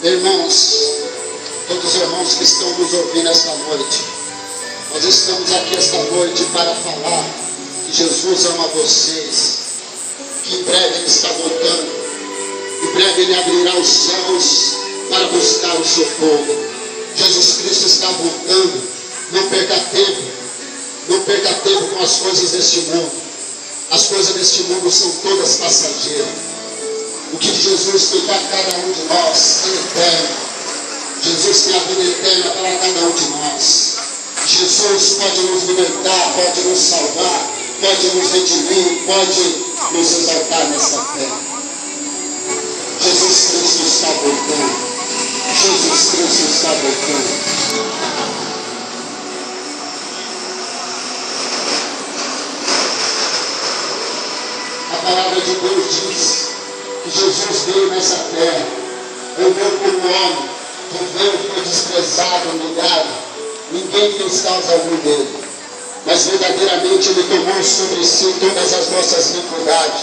Irmãos, todos os irmãos que estão nos ouvindo esta noite, nós estamos aqui esta noite para falar que Jesus ama vocês, que em breve Ele está voltando, em breve Ele abrirá os céus para buscar o seu povo. Jesus Cristo está voltando. Não perca tempo, não perca tempo com as coisas deste mundo. As coisas deste mundo são todas passageiras. O que Jesus tem para cada um de nós é eterno. Jesus tem a vida eterna para cada um de nós. Jesus pode nos libertar, pode nos salvar, pode nos redimir, pode nos exaltar nessa terra. Jesus Cristo está voltando. Jesus Cristo está voltando. A palavra de Deus diz que Jesus veio nessa terra, veio como homem, que veio, foi desprezado, humilhado, ninguém fez causa algum dele, mas verdadeiramente Ele tomou sobre si todas as nossas iniquidades.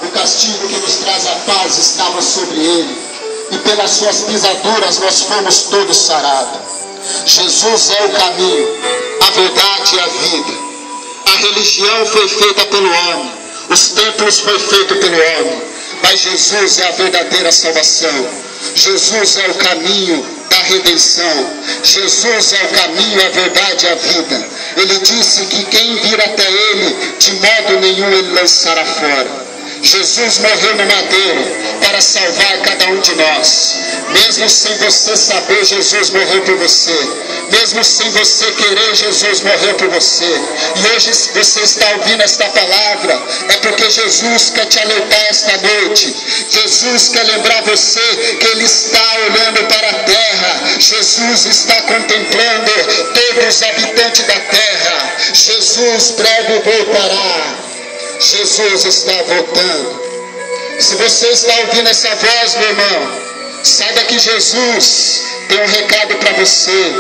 O castigo que nos traz a paz estava sobre Ele, e pelas suas pisaduras nós fomos todos sarados. Jesus é o caminho, a verdade e a vida. A religião foi feita pelo homem, os templos foram feitos pelo homem, mas Jesus é a verdadeira salvação. Jesus é o caminho da redenção. Jesus é o caminho, a verdade e a vida. Ele disse que quem vir até Ele, de modo nenhum Ele lançará fora. Jesus morreu no madeiro para salvar cada um de nós. Mesmo sem você saber, Jesus morreu por você. Mesmo sem você querer, Jesus morreu por você. E hoje você está ouvindo esta palavra, é porque Jesus quer te alertar esta noite. Jesus quer lembrar você que Ele está olhando para a terra. Jesus está contemplando todos os habitantes da terra. Jesus breve voltará. Jesus está voltando. Se você está ouvindo essa voz, meu irmão, saiba que Jesus tem um recado para você.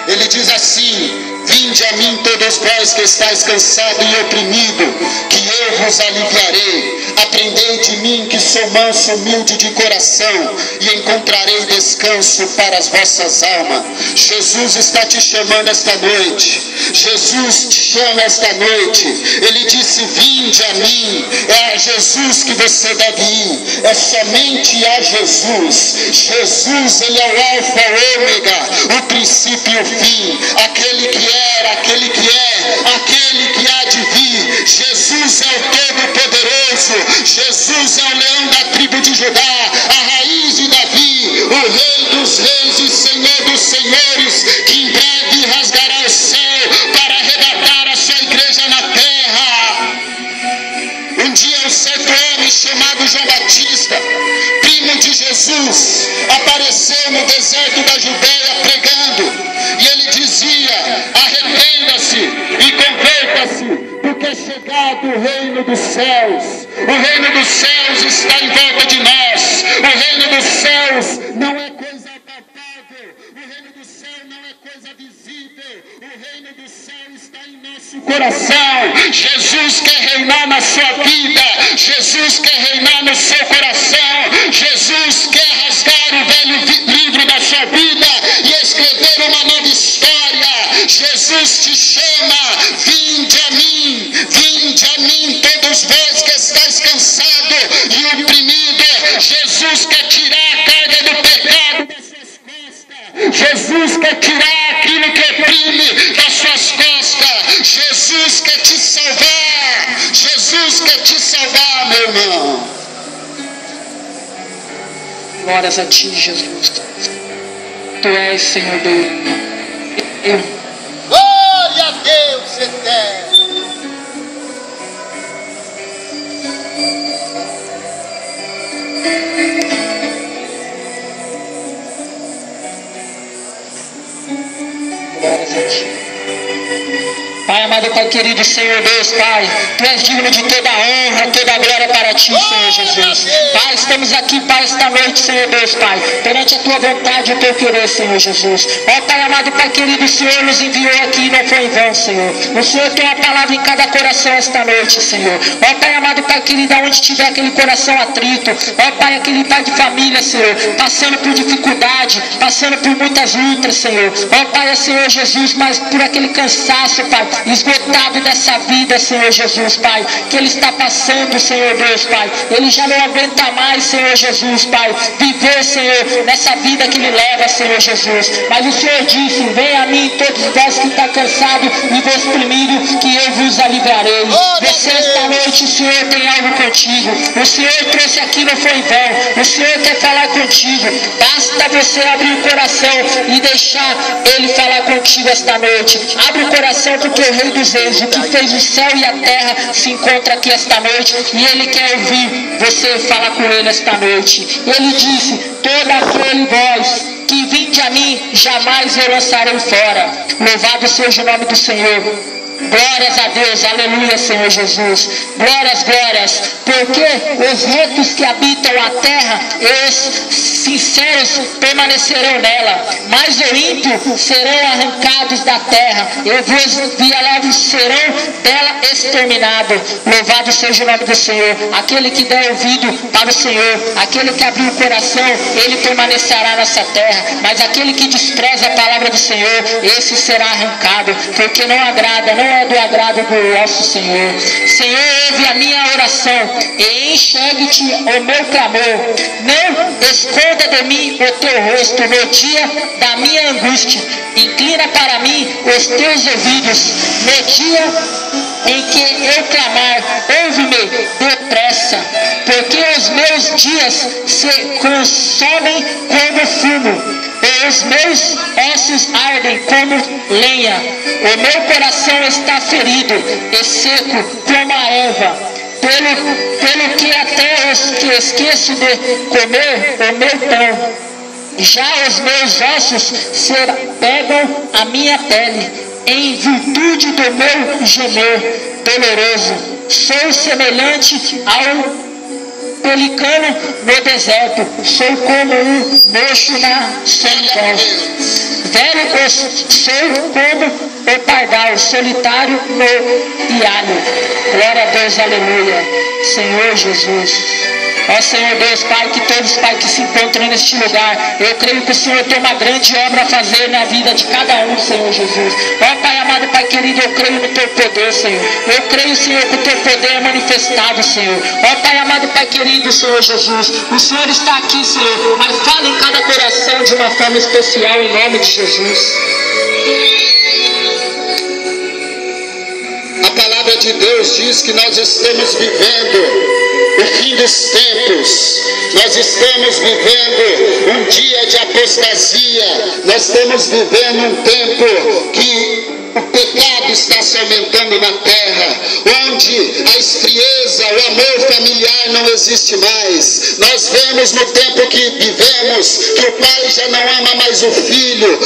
Ele diz assim: vinde a mim todos vós que estáis cansados e oprimidos, que eu vos aliviarei. Aprendei de mim, que sou manso, humilde de coração, e encontrarei descanso para as vossas almas. Jesus está te chamando esta noite. Jesus te chama esta noite. Ele disse: vinde a mim. É a Jesus que você deve ir. É somente a Jesus. Jesus, Ele é o alfa, o ômega, o princípio e o fim, aquele que era, aquele que é, aquele que há de vir. Jesus é o Todo-Poderoso. Jesus é o leão da tribo de Judá, a raiz de Davi, o Rei dos reis e Senhor dos senhores, que em breve rasgará o céu para arrebatar a sua igreja na terra. Um dia um certo homem chamado João Batista, primo de Jesus, apareceu no deserto da Judéia pregando, e ele dizia: arrependa-se e converta-se, porque é chegado o reino dos céus. O reino dos céus está em volta de nós. O reino dos céus não é coisa palpável. O reino do céu não é coisa visível. O reino do céu está em nosso coração. Jesus quer reinar na sua vida. Jesus quer reinar no seu coração. Jesus quer rasgar o velho livro da sua vida e escrever uma nova história. Jesus te chama: vinde a mim todos vós que estáis cansados e oprimidos. Jesus quer tirar a carga do pecado das suas costas. Jesus quer tirar aquilo que oprime das suas costas. Jesus quer te salvar. Jesus quer te salvar, meu irmão. Glórias a ti, Jesus. Tu és, Senhor Deus. Glória a Deus eterno. Glórias a ti. Pai amado, Pai querido, Senhor Deus, Pai, Tu és digno de toda a honra, toda a glória para Ti, Senhor Jesus. Pai, estamos aqui, Pai, esta noite, Senhor Deus, Pai, perante a Tua vontade e o Teu querer, Senhor Jesus. Ó Pai amado, Pai querido, o Senhor nos enviou aqui e não foi em vão, Senhor. O Senhor tem uma palavra em cada coração esta noite, Senhor. Ó Pai amado, Pai querido, onde tiver aquele coração atrito, ó Pai, aquele pai de família, Senhor, passando por dificuldade, passando por muitas lutas, Senhor. Ó Pai, Senhor Jesus, mas por aquele cansaço, Pai, esgotado dessa vida, Senhor Jesus, Pai, que ele está passando, Senhor Deus, Pai. Ele já não aguenta mais, Senhor Jesus, Pai, viver, Senhor, nessa vida que ele leva, Senhor Jesus. Mas o Senhor disse: venha a mim todos vós que estão cansados e vos oprimidos, que eu vos aliviarei. Você esta noite, o Senhor tem algo contigo. O Senhor trouxe aqui, não foi em vão. O Senhor quer falar contigo. Basta você abrir o coração e deixar Ele falar contigo esta noite. Abre o coração, porque o Rei dos Reis, o que fez o céu e a terra, se encontra aqui esta noite, e Ele quer ouvir você falar com Ele esta noite. Ele disse: todo aquele voz que vinde a mim, jamais eu lançarei fora. Louvado seja o nome do Senhor. Glórias a Deus, aleluia, Senhor Jesus. Glórias, glórias. Porque os retos que habitam a terra, os sinceros permanecerão nela, mas os ímpios serão arrancados da terra, e vos violentos serão dela exterminados. Louvado seja o nome do Senhor. Aquele que der ouvido para o Senhor, aquele que abrir o coração, ele permanecerá nessa terra. Mas aquele que despreza a palavra do Senhor, esse será arrancado, porque não agrada, não é do agrado do nosso Senhor. Senhor, ouve a minha oração e enxergue-te o meu clamor. Não esconda de mim o teu rosto no dia da minha angústia. Inclina para mim os teus ouvidos no dia em que eu clamar. Ouve-me depressa, porque os meus dias se consomem como fumo, e os meus ossos ardem como lenha. O meu coração está ferido e seco como a erva, pelo que até esqueço de comer o meu pão. Já os meus ossos se pegam à minha pele, em virtude do meu gemer doloroso. Sou semelhante ao pelicano no deserto, sou como um mocho na solidão. Velho sou como o pardal, solitário no pialho. Glória a Deus, aleluia. Senhor Jesus. Ó Senhor Deus, Pai, que todos, Pai, que se encontram neste lugar, eu creio que o Senhor tem uma grande obra a fazer na vida de cada um, Senhor Jesus. Ó Pai amado, Pai querido, eu creio no Teu poder, Senhor. Eu creio, Senhor, que o Teu poder é manifestado, Senhor. Ó Pai amado, Pai querido, Senhor Jesus, o Senhor está aqui, Senhor, mas fala em cada coração de uma forma especial, em nome de Jesus. A palavra de Deus diz que nós estamos vivendo o fim dos tempos. Nós estamos vivendo um dia de apostasia. Nós estamos vivendo um tempo que o pecado está se aumentando na terra, onde a esfrieza, o amor familiar não existe mais. Nós vemos no tempo que vivemos que o pai já não ama mais o filho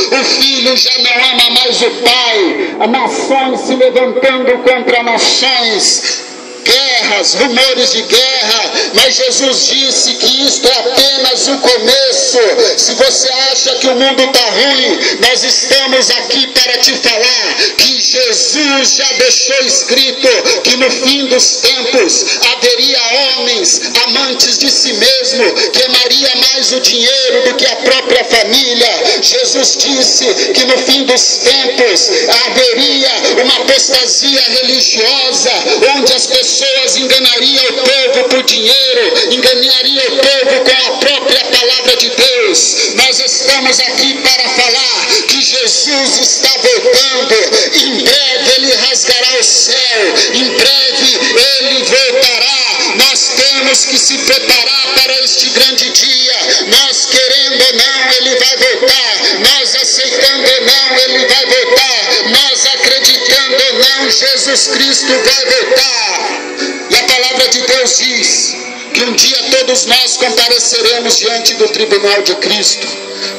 já não ama mais o pai. Nações se levantando contra nações, guerras, rumores de guerra, mas Jesus disse que isto é apenas o começo. Se você acha que o mundo está ruim, nós estamos aqui para te falar que Jesus já deixou escrito que no fim dos tempos haveria homens amantes de si mesmo, que amaria mais o dinheiro do que a própria família. Jesus disse que no fim dos tempos haveria uma apostasia religiosa, onde as pessoas enganariam o povo por dinheiro, enganariam o povo com a própria palavra de Deus. Nós estamos aqui para falar que Jesus está voltando. Em breve Ele rasgará o céu, em breve Ele voltará. Nós temos que se preparar para este grande dia. Nós querendo ou não, Ele vai voltar. Nós aceitando ou não, Ele vai voltar. Nós acreditando ou não, Jesus Cristo vai voltar. E a palavra de Deus diz que um dia todos nós compareceremos diante do tribunal de Cristo.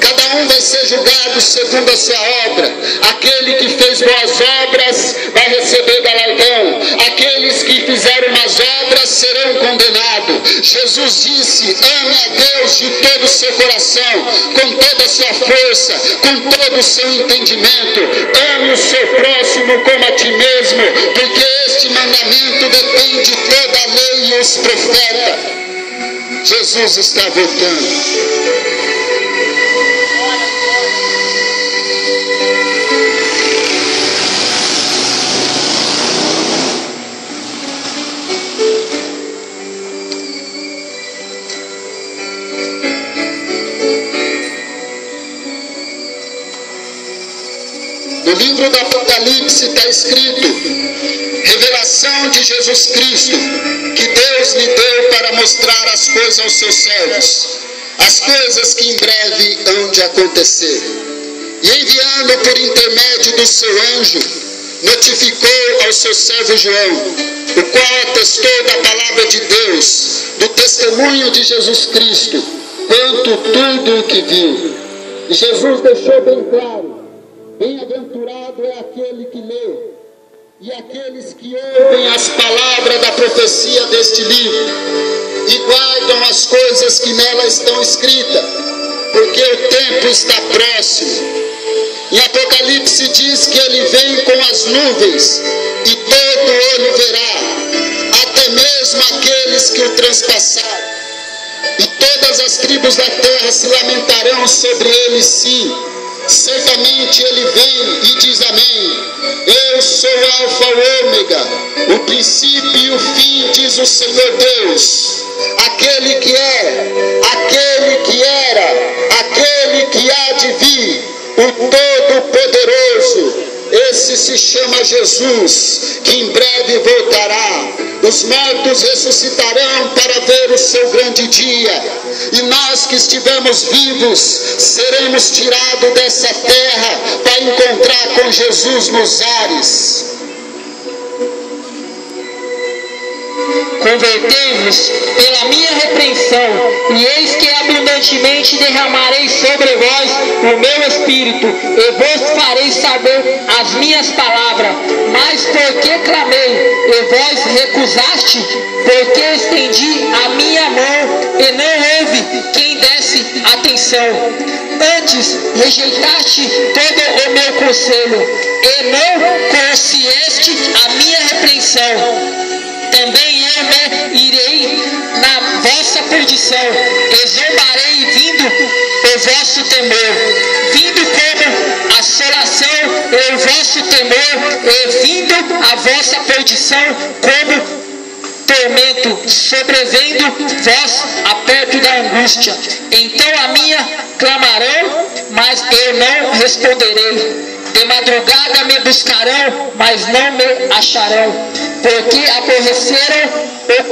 Cada um vai ser julgado segundo a sua obra. Aquele que fez boas obras vai Jesus disse: ame a Deus de todo o seu coração, com toda a sua força, com todo o seu entendimento. Ame o seu próximo como a ti mesmo, porque este mandamento depende de toda a lei e os profetas. Jesus está voltando. No livro do Apocalipse está escrito: revelação de Jesus Cristo, que Deus lhe deu para mostrar as coisas aos seus servos, as coisas que em breve hão de acontecer. E enviando por intermédio do seu anjo, notificou ao seu servo João, o qual atestou da palavra de Deus, do testemunho de Jesus Cristo, quanto tudo o que viu. E Jesus deixou bem claro: bem-aventurado é aquele que lê e aqueles que ouvem as palavras da profecia deste livro e guardam as coisas que nela estão escritas, porque o tempo está próximo. Em Apocalipse diz que ele vem com as nuvens e todo olho verá, até mesmo aqueles que o transpassaram. E todas as tribos da terra se lamentarão sobre ele, sim. Certamente ele vem e diz amém. Eu sou o Alfa e o Ômega, o princípio e o fim, diz o Senhor Deus, aquele que é, aquele que era, aquele que há de vir, o Todo-Poderoso. Esse se chama Jesus, que em breve voltará. Os mortos ressuscitarão para ver o seu grande dia. E nós que estivermos vivos, seremos tirados dessa terra para encontrar com Jesus nos ares. Convertei-vos pela minha repreensão, e eis que abundantemente derramarei sobre vós o meu Espírito, e vos farei saber as minhas palavras. Mas porque clamei, e vós recusaste, porque estendi a minha mão, e não houve quem desse atenção. Antes rejeitaste todo o meu conselho, e não conheceste a minha repreensão. Também eu me irei na vossa perdição, e zombarei vindo o vosso temor, vindo como assolação o vosso temor, e vindo a vossa perdição como tormento, sobrevendo vós aperto da angústia. Então a minha clamarão, mas eu não responderei. De madrugada me buscarão, mas não me acharão, porque aborreceram o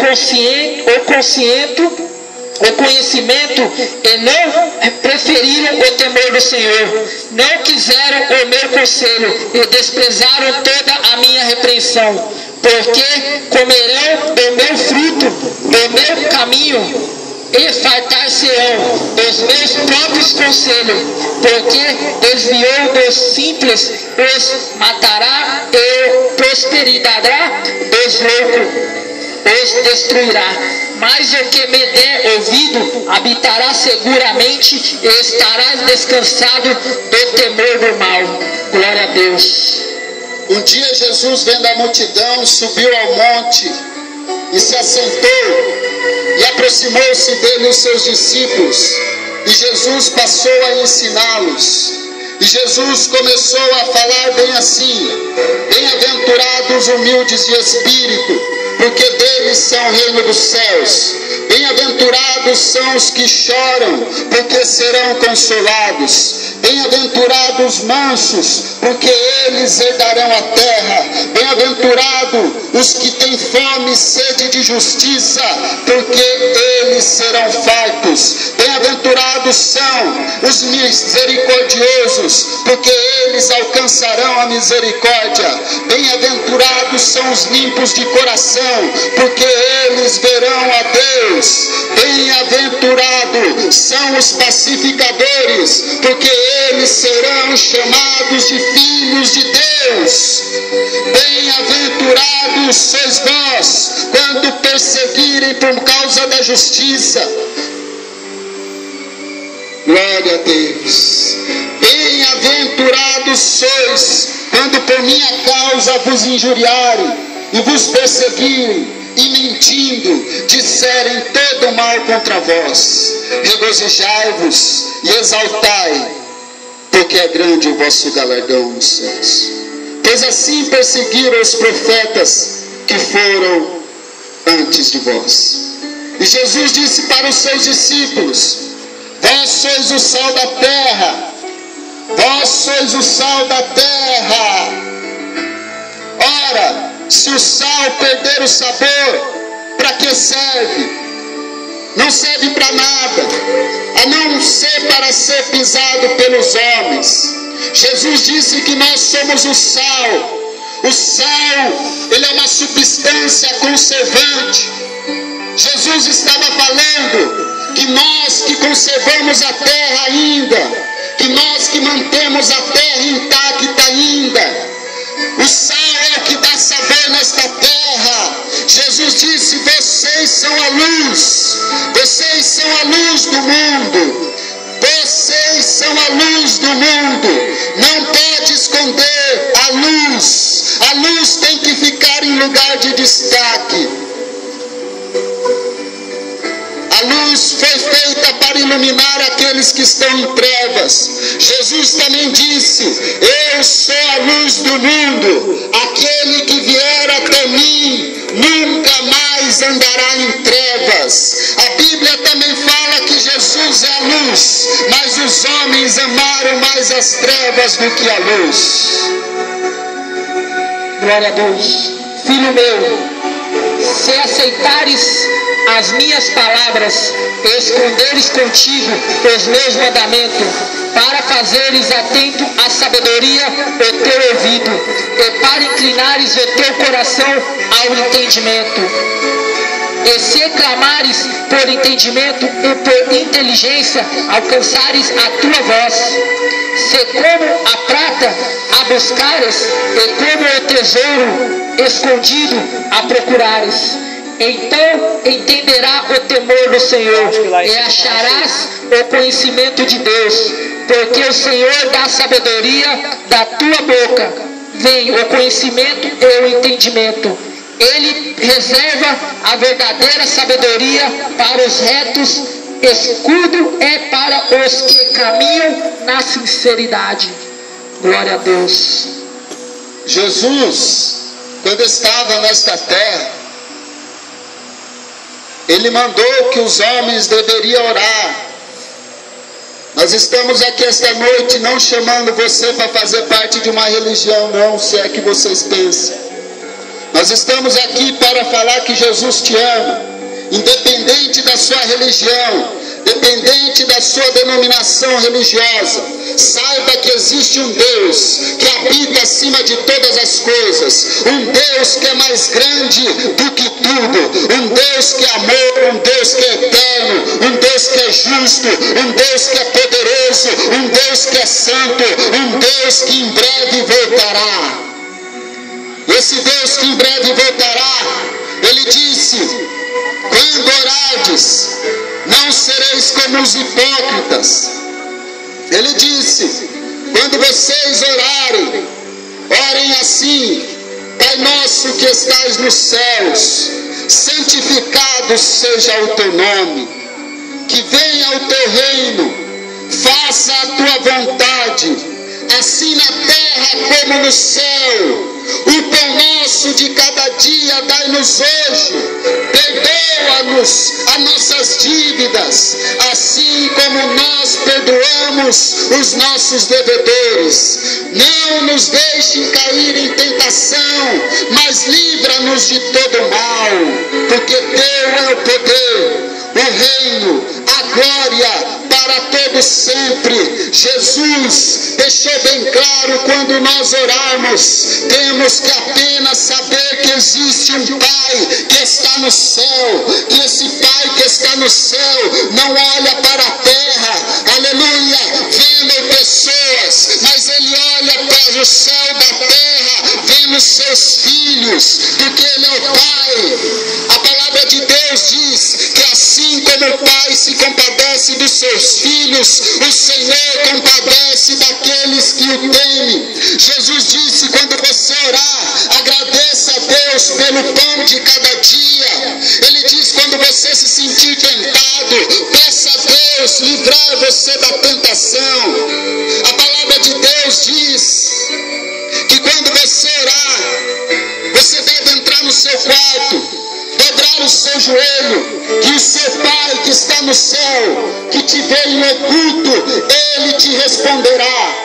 conhecimento e não preferiram o temor do Senhor. Não quiseram o meu conselho e desprezaram toda a minha repreensão, porque comerão do meu fruto, do meu caminho, e fartar-se-ão dos meus próprios conselhos, porque desviou dos simples, os matará, e prosperidade dos loucos os destruirá. Mas o que me der ouvido habitará seguramente, e estará descansado do temor do mal. Glória a Deus. Um dia Jesus, vendo a multidão, subiu ao monte e se assentou, e aproximou-se dele os seus discípulos, e Jesus passou a ensiná-los. E Jesus começou a falar bem assim: bem-aventurados humildes de espírito, porque deles são o reino dos céus. Bem-aventurados são os que choram, porque serão consolados. Bem-aventurados mansos, porque eles herdarão a terra. Bem-aventurados os que têm fome e sede de justiça, porque eles serão fartos. Bem-aventurados são os misericordiosos, porque eles alcançarão a misericórdia. Bem-aventurados são os limpos de coração, porque eles verão a Deus. Bem-aventurados são os pacificadores, porque eles serão chamados de filhos de Deus. Bem-aventurados sois vós, quando perseguirem por causa da justiça. Glória a Deus. Bem-aventurados sois, quando por minha causa vos injuriarem e vos perseguirem, e mentindo, disserem todo mal contra vós. Regozijai-vos e exaltai, porque é grande o vosso galardão nos céus. Pois assim perseguiram os profetas que foram antes de vós. E Jesus disse para os seus discípulos: vós sois o sal da terra. Vós sois o sal da terra. Ora, se o sal perder o sabor, para que serve? Não serve para nada, a não ser para ser pisado pelos homens. Jesus disse que nós somos o sal. O sal, ele é uma substância conservante. Jesus estava falando que nós que conservamos a terra ainda, que nós que mantemos a terra intacta ainda, o sal é o que dá sabor nesta terra. Jesus disse: vocês são a luz. Vocês são a luz do mundo. Vocês são a luz do mundo. Não pode esconder a luz. A luz tem que ficar em lugar de destaque. A luz foi feita para iluminar aqueles que estão em trevas. Jesus também disse: eu sou a luz do mundo. Aquele que vier até mim nunca mais andará em trevas. A Bíblia também fala que Jesus é a luz, mas os homens amaram mais as trevas do que a luz. Glória a Deus. Filho meu, se aceitares as minhas palavras, e esconderes contigo os meus mandamentos, para fazeres atento à sabedoria o teu ouvido, e para inclinares o teu coração ao entendimento. E se clamares por entendimento e por inteligência, alcançares a tua voz. Se como a prata a buscares, e como o tesouro escondido a procurares, então entenderá o temor do Senhor, e acharás o conhecimento de Deus, porque o Senhor dá sabedoria da tua boca, vem o conhecimento e o entendimento. Ele reserva a verdadeira sabedoria para os retos, escudo é para os que caminham na sinceridade. Glória a Deus. Jesus, quando estava nesta terra, ele mandou que os homens deveriam orar. Nós estamos aqui esta noite não chamando você para fazer parte de uma religião, não, se é que vocês pensam. Nós estamos aqui para falar que Jesus te ama, independente da sua religião, independente da sua denominação religiosa. Saiba que existe um Deus que habita acima de todas as coisas, um Deus que é mais grande do que tudo, um Deus que é amor, um Deus que é eterno, um Deus que é justo, um Deus que é poderoso, um Deus que é santo, um Deus que em breve voltará. Esse Deus que em breve voltará, ele disse: quando orardes, não sereis como os hipócritas. Ele disse: quando vocês orarem, orem assim: Pai nosso que estás nos céus, santificado seja o teu nome, que venha o teu reino, faça a tua vontade, assim na terra como no céu. O pão nosso de cada dia dai-nos hoje, perdoa-nos as nossas dívidas, assim como nós perdoamos os nossos devedores. Não nos deixem cair em tentação, mas livra-nos de todo mal, porque teu é o poder, o reino, a glória para todos sempre. Jesus deixou bem claro: quando nós orarmos, temos que apenas saber que existe um Pai que está no céu, que esse Pai que está no céu não olha para a terra, aleluia, vendo pessoas, mas ele olha para o céu da terra, vendo dos seus filhos, porque Ele é o Pai. A palavra de Deus diz que assim como o Pai se compadece dos seus filhos, o Senhor compadece daqueles que o temem. Jesus disse: quando você orar, agradeça a Deus pelo pão de cada dia. Ele diz: quando você se sentir tentado, peça a Deus livrar você da tentação. A palavra de Deus diz que quando você orar, você deve entrar no seu quarto, dobrar o seu joelho, que o seu Pai que está no céu, que te vê em oculto, Ele te responderá.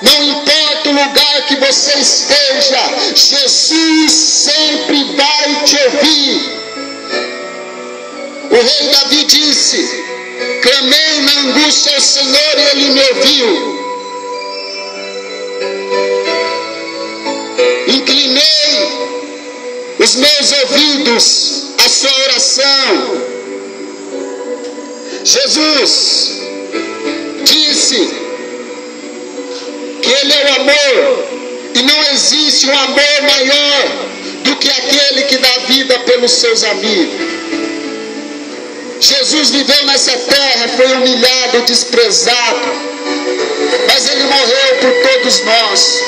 Não importa o lugar que você esteja, Jesus sempre vai te ouvir. O rei Davi disse: clamei na angústia ao Senhor e Ele me ouviu. Inclinei os meus ouvidos à sua oração. Jesus disse que Ele é o amor, e não existe um amor maior do que aquele que dá vida pelos seus amigos. Jesus viveu nessa terra, foi humilhado, desprezado, mas Ele morreu por todos nós.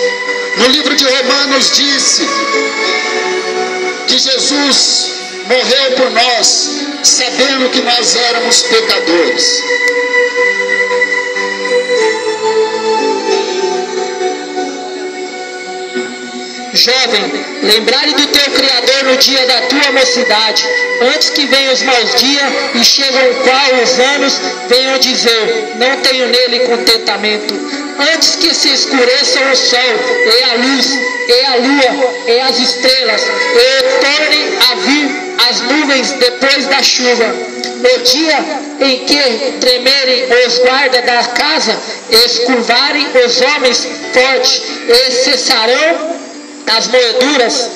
No livro de Romanos disse que Jesus morreu por nós, sabendo que nós éramos pecadores. Jovem, lembrai do teu Criador no dia da tua mocidade, antes que venham os maus dias e chegam o qual os anos venham dizer: não tenho nele contentamento. Antes que se escureçam o sol, e a luz, e a lua, e as estrelas, e tornem a vir as nuvens depois da chuva. No dia em que tremerem os guardas da casa, escurvarem os homens fortes, e cessarão as moeduras,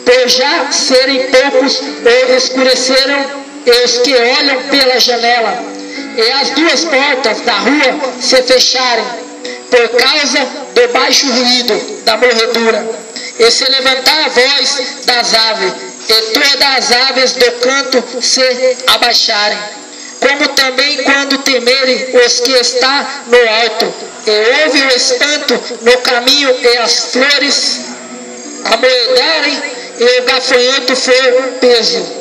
por já serem poucos, ou escureceram os que olham pela janela, e as duas portas da rua se fecharem, por causa do baixo ruído da morredura, e se levantar a voz das aves, e todas as aves do canto se abaixarem, como também quando temerem os que está no alto, e houve o espanto no caminho, e as flores amoedarem, e o gafanhoto for peso,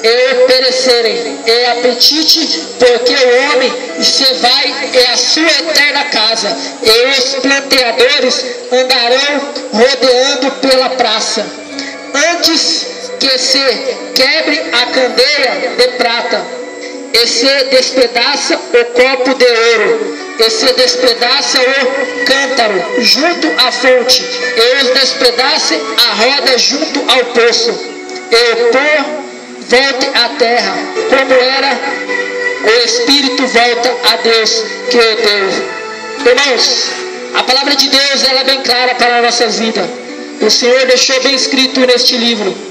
e perecerem, e apetite, porque o homem se vai, e a sua eterna casa, e os planteadores andarão rodeando pela praça. Antes que se quebre a candeia de prata, e se despedaça o copo de ouro, e se despedaça o cântaro junto à fonte, e os despedace a roda junto ao poço, e o pó volte à terra, como era, o Espírito volta a Deus que o deu. Irmãos, a palavra de Deus ela é bem clara para a nossa vida. O Senhor deixou bem escrito neste livro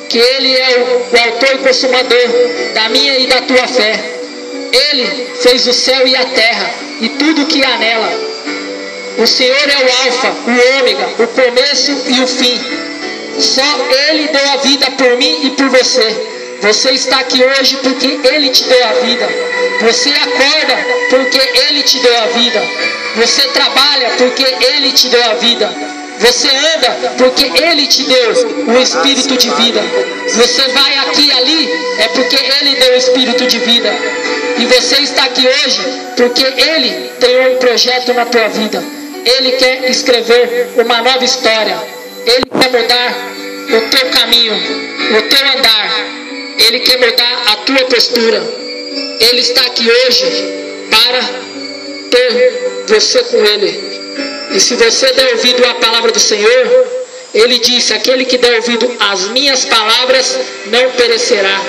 que Ele é o autor e consumador da minha e da tua fé. Ele fez o céu e a terra e tudo que há nela. O Senhor é o Alfa, o Ômega, o começo e o fim. Só Ele deu a vida por mim e por você. Você está aqui hoje porque Ele te deu a vida. Você acorda porque Ele te deu a vida. Você trabalha porque Ele te deu a vida. Você anda porque Ele te deu o Espírito de vida. Você vai aqui e ali é porque Ele deu o Espírito de vida. E você está aqui hoje porque Ele tem um projeto na tua vida. Ele quer escrever uma nova história. Ele quer mudar o teu caminho, o teu andar. Ele quer mudar a tua postura. Ele está aqui hoje para ter você com Ele. E se você der ouvido à palavra do Senhor, Ele disse: aquele que der ouvido às minhas palavras não perecerá.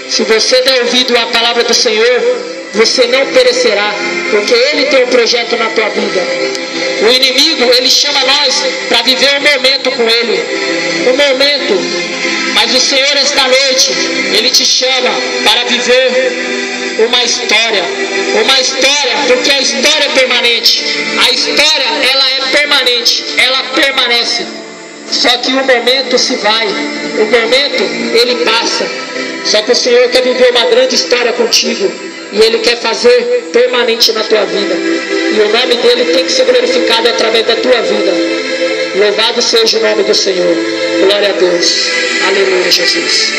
Se você der ouvido à palavra do Senhor, você não perecerá, porque Ele tem um projeto na tua vida. O inimigo, ele chama nós para viver um momento com Ele, um momento, mas o Senhor esta noite, Ele te chama para viver uma história, porque a história é permanente, a história ela é permanente, ela permanece. Só que o momento se vai, o momento ele passa. Só que o Senhor quer viver uma grande história contigo. E Ele quer fazer permanente na tua vida. E o nome dEle tem que ser glorificado através da tua vida. Louvado seja o nome do Senhor. Glória a Deus. Aleluia, Jesus.